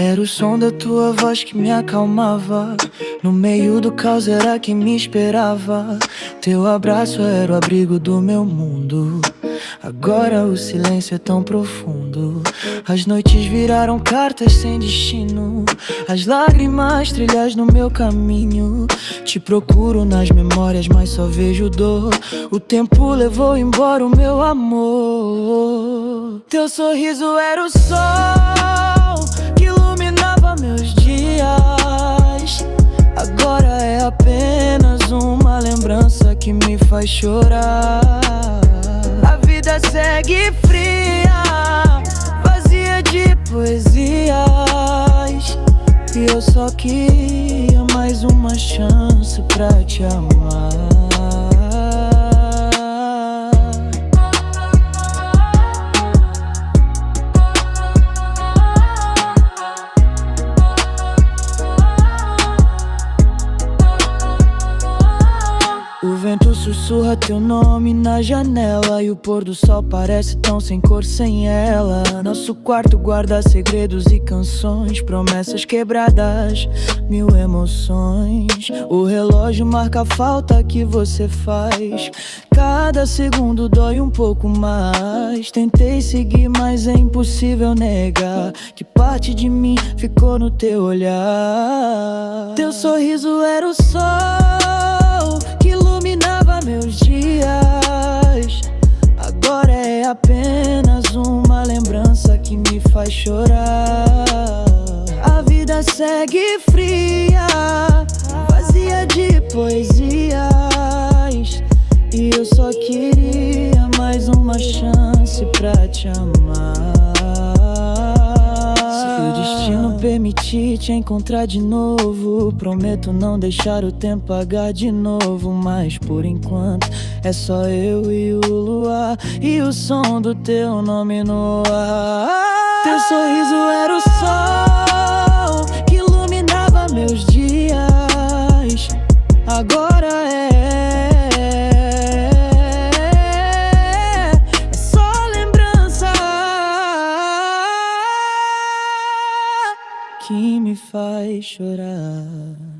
Era o som da tua voz que me acalmava. No meio do caos era quem me esperava. Teu abraço era o abrigo do meu mundo. Agora o silêncio é tão profundo. As noites viraram cartas sem destino. As lágrimas trilhas no meu caminho. Te procuro nas memórias, mas só vejo dor. O tempo levou embora o meu amor. Teu sorriso era o sol que iluminava meus dias. Agora é apenas uma lembrança que me faz chorar. A vida segue fria, vazia de poesias, e eu só queria mais uma chance pra te amar. O vento sussurra teu nome na janela, e o pôr do sol parece tão sem cor sem ela. Nosso quarto guarda segredos e canções, promessas quebradas, mil emoções. O relógio marca a falta que você faz. Cada segundo dói um pouco mais. Tentei seguir, mas é impossível negar que parte de mim ficou no teu olhar. Teu sorriso era o sol que iluminava meus dias. Agora é apenas uma lembrança que me faz chorar. A vida segue fria, vazia de poesias, e eu só queria mais uma chance pra te amar. Se o destino permitir te encontrar de novo, prometo não deixar o tempo apagar de novo. Mas por enquanto é só eu e o luar, e o som do teu nome no ar. Teu sorriso era o sol que iluminava meus dias. Agora é só lembrança que me faz chorar.